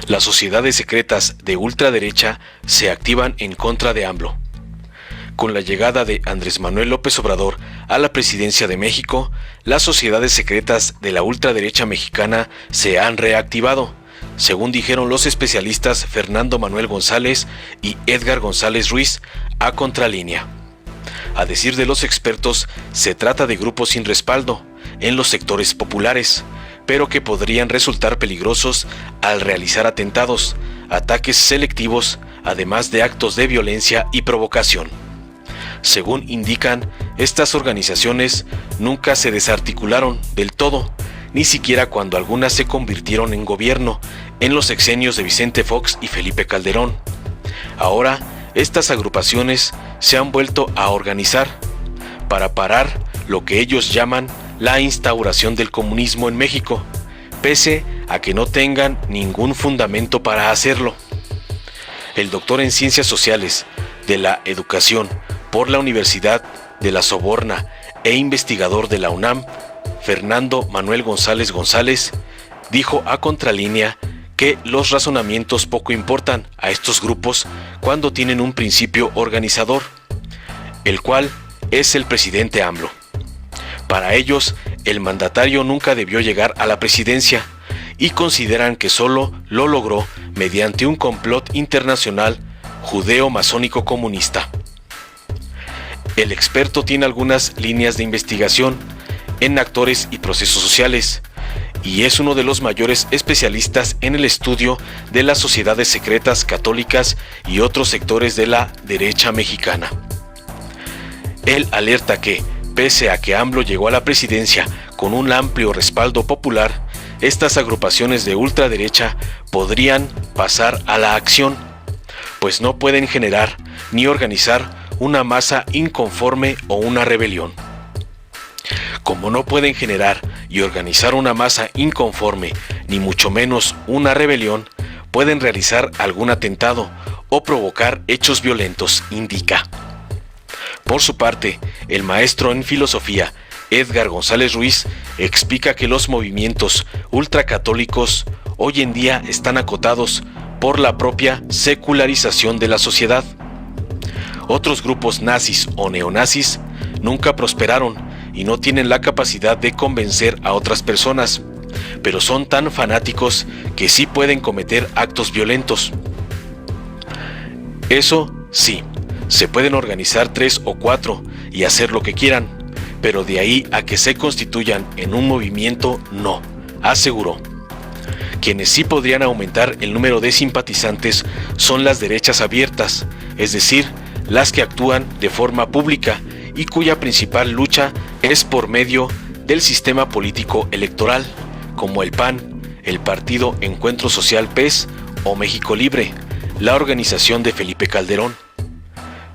Las sociedades secretas de ultraderecha se activan en contra de AMLO. Con la llegada de Andrés Manuel López Obrador a la presidencia de México, las sociedades secretas de la ultraderecha mexicana se han reactivado, según dijeron los especialistas Fernando Manuel González y Edgar González Ruiz a Contralínea. A decir de los expertos, se trata de grupos sin respaldo en los sectores populares, pero que podrían resultar peligrosos al realizar atentados, ataques selectivos, además de actos de violencia y provocación. Según indican, estas organizaciones nunca se desarticularon del todo, ni siquiera cuando algunas se convirtieron en gobierno en los sexenios de Vicente Fox y Felipe Calderón. Ahora, estas agrupaciones se han vuelto a organizar para parar lo que ellos llaman la instauración del comunismo en México, pese a que no tengan ningún fundamento para hacerlo. El doctor en Ciencias Sociales de la Educación por la Universidad de La Soborna e investigador de la UNAM, Fernando Manuel González González, dijo a Contralínea que los razonamientos poco importan a estos grupos cuando tienen un principio organizador, el cual es el presidente AMLO. Para ellos, el mandatario nunca debió llegar a la presidencia y consideran que solo lo logró mediante un complot internacional judeo-masónico comunista. El experto tiene algunas líneas de investigación en actores y procesos sociales, y es uno de los mayores especialistas en el estudio de las sociedades secretas católicas y otros sectores de la derecha mexicana. Él alerta que, pese a que AMLO llegó a la presidencia con un amplio respaldo popular, estas agrupaciones de ultraderecha podrían pasar a la acción, pues no pueden generar ni organizar una masa inconforme o una rebelión. Como no pueden generar y organizar una masa inconforme, ni mucho menos una rebelión, pueden realizar algún atentado o provocar hechos violentos, indica. Por su parte, el maestro en filosofía, Edgar González Ruiz, explica que los movimientos ultracatólicos hoy en día están acotados por la propia secularización de la sociedad. Otros grupos nazis o neonazis nunca prosperaron y no tienen la capacidad de convencer a otras personas, pero son tan fanáticos que sí pueden cometer actos violentos. Eso sí, se pueden organizar 3 o 4 y hacer lo que quieran, pero de ahí a que se constituyan en un movimiento, no, aseguró. Quienes sí podrían aumentar el número de simpatizantes son las derechas abiertas, es decir, las que actúan de forma pública y cuya principal lucha es por medio del sistema político electoral, como el PAN, el Partido Encuentro Social PES o México Libre, la organización de Felipe Calderón.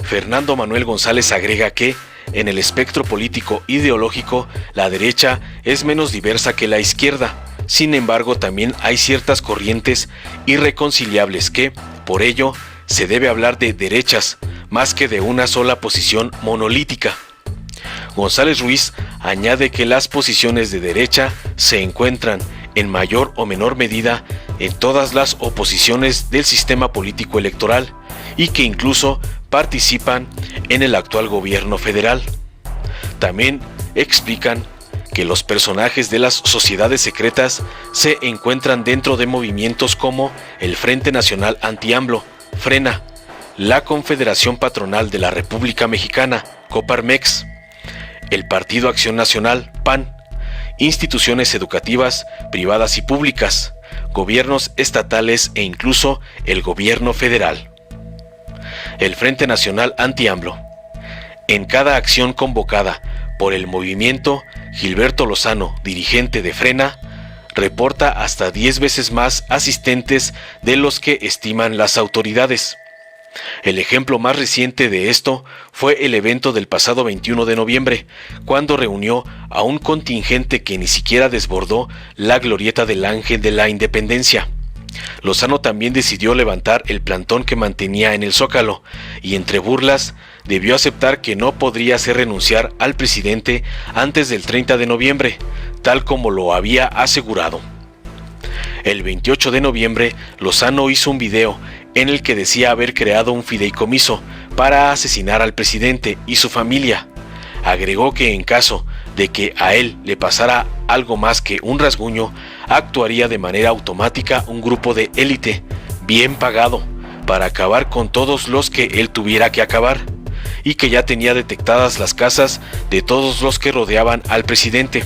Fernando Manuel González agrega que, en el espectro político ideológico, la derecha es menos diversa que la izquierda. Sin embargo, también hay ciertas corrientes irreconciliables que, por ello, se debe hablar de derechas, más que de una sola posición monolítica. González Ruiz añade que las posiciones de derecha se encuentran, en mayor o menor medida, en todas las oposiciones del sistema político electoral y que incluso participan en el actual gobierno federal. También explican que los personajes de las sociedades secretas se encuentran dentro de movimientos como el Frente Nacional Anti-AMLO, FRENA, la Confederación Patronal de la República Mexicana, Coparmex, el Partido Acción Nacional, PAN, instituciones educativas, privadas y públicas, gobiernos estatales e incluso el gobierno federal. El Frente Nacional Anti-AMLO. En cada acción convocada por el movimiento, Gilberto Lozano, dirigente de FRENA, reporta hasta 10 veces más asistentes de los que estiman las autoridades. El ejemplo más reciente de esto fue el evento del pasado 21 de noviembre, cuando reunió a un contingente que ni siquiera desbordó la glorieta del Ángel de la Independencia. Lozano también decidió levantar el plantón que mantenía en el Zócalo, y entre burlas debió aceptar que no podría hacer renunciar al presidente antes del 30 de noviembre, tal como lo había asegurado. El 28 de noviembre, Lozano hizo un video en el que decía haber creado un fideicomiso para asesinar al presidente y su familia. Agregó que en caso de que a él le pasara algo más que un rasguño, actuaría de manera automática un grupo de élite, bien pagado, para acabar con todos los que él tuviera que acabar, y que ya tenía detectadas las casas de todos los que rodeaban al presidente.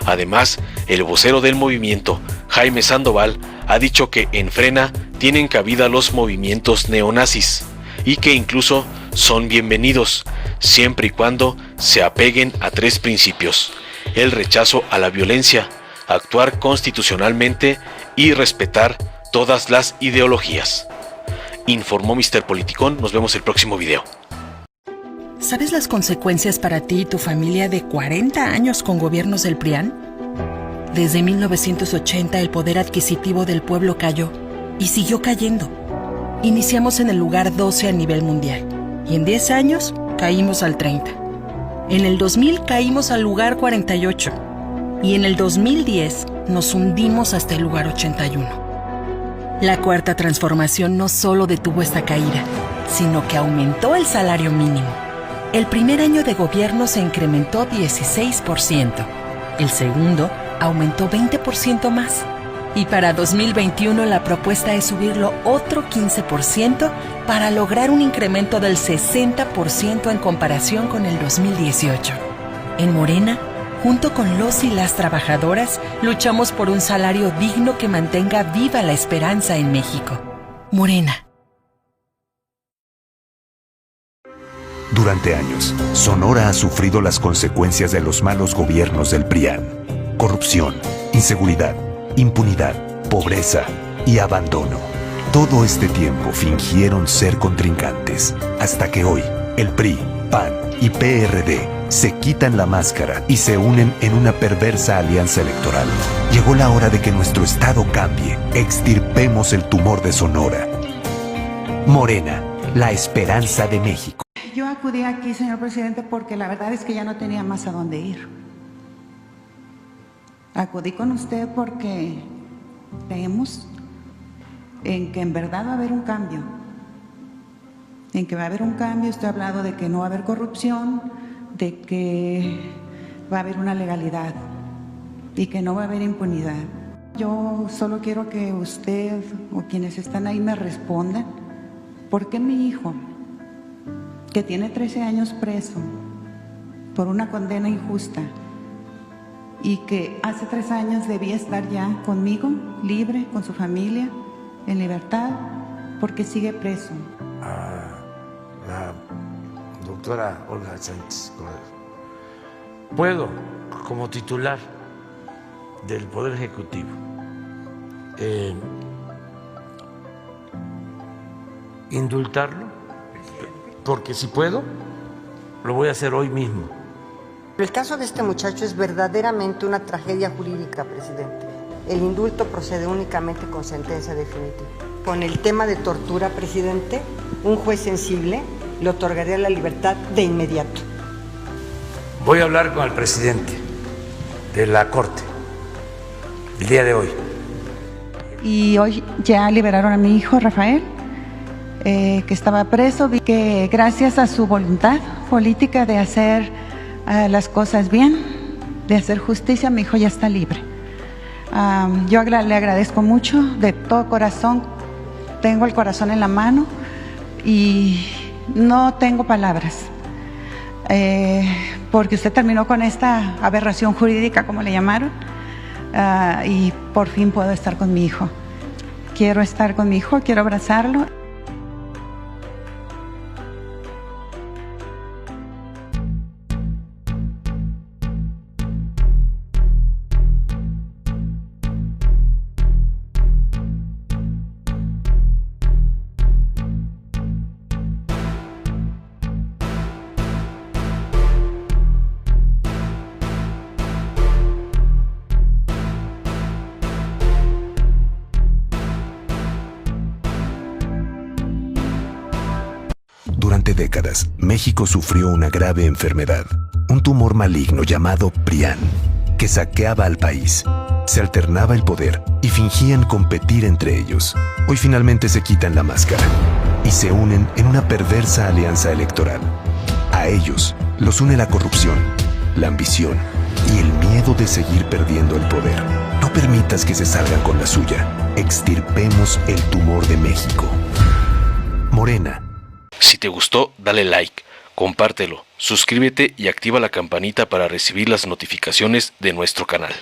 Además, el vocero del movimiento, Jaime Sandoval, ha dicho que en Frena tienen cabida los movimientos neonazis y que incluso son bienvenidos, siempre y cuando se apeguen a 3 principios: el rechazo a la violencia, actuar constitucionalmente y respetar todas las ideologías. Informó Mr. Politicón. Nos vemos el próximo video. ¿Sabes las consecuencias para ti y tu familia de 40 años con gobiernos del PRIAN? Desde 1980 el poder adquisitivo del pueblo cayó y siguió cayendo. Iniciamos en el lugar 12 a nivel mundial y en 10 años caímos al 30. En el 2000 caímos al lugar 48 y en el 2010 nos hundimos hasta el lugar 81. La Cuarta Transformación no solo detuvo esta caída, sino que aumentó el salario mínimo. El primer año de gobierno se incrementó 16%, el segundo aumentó 20% más. Y para 2021 la propuesta es subirlo otro 15% para lograr un incremento del 60% en comparación con el 2018. En Morena, junto con los y las trabajadoras, luchamos por un salario digno que mantenga viva la esperanza en México. Morena. Durante años, Sonora ha sufrido las consecuencias de los malos gobiernos del PRIAN. Corrupción, inseguridad, impunidad, pobreza y abandono. Todo este tiempo fingieron ser contrincantes, hasta que hoy el PRI, PAN y PRD se quitan la máscara y se unen en una perversa alianza electoral. Llegó la hora de que nuestro estado cambie. Extirpemos el tumor de Sonora. Morena, la esperanza de México. Yo acudí aquí, señor presidente, porque la verdad es que ya no tenía más a dónde ir. Acudí con usted porque creemos en que en verdad va a haber un cambio. En que va a haber un cambio, estoy hablando de que no va a haber corrupción, de que va a haber una legalidad y que no va a haber impunidad. Yo solo quiero que usted o quienes están ahí me respondan por qué mi hijo, que tiene 13 años preso por una condena injusta y que hace 3 años debía estar ya conmigo, libre, con su familia, en libertad, porque sigue preso. La doctora Olga Sánchez Cordero. Puedo, como titular del Poder Ejecutivo, indultarlo, porque si puedo, lo voy a hacer hoy mismo. El caso de este muchacho es verdaderamente una tragedia jurídica, presidente. El indulto procede únicamente con sentencia definitiva. Con el tema de tortura, presidente, un juez sensible le otorgaría la libertad de inmediato. Voy a hablar con el presidente de la Corte el día de hoy. Y hoy ya liberaron a mi hijo Rafael, que estaba preso. Vi que gracias a su voluntad política de hacer las cosas bien, de hacer justicia, mi hijo ya está libre. Yo le agradezco mucho de todo corazón. Tengo el corazón en la mano y no tengo palabras, porque usted terminó con esta aberración jurídica, como le llamaron, y por fin puedo estar con mi hijo. Quiero estar con mi hijo, quiero abrazarlo. Durante décadas, México sufrió una grave enfermedad, un tumor maligno llamado PRIAN, que saqueaba al país. Se alternaba el poder y fingían competir entre ellos. Hoy finalmente se quitan la máscara y se unen en una perversa alianza electoral. A ellos los une la corrupción, la ambición y el miedo de seguir perdiendo el poder. No permitas que se salgan con la suya. Extirpemos el tumor de México. Morena. Si te gustó, dale like, compártelo, suscríbete y activa la campanita para recibir las notificaciones de nuestro canal.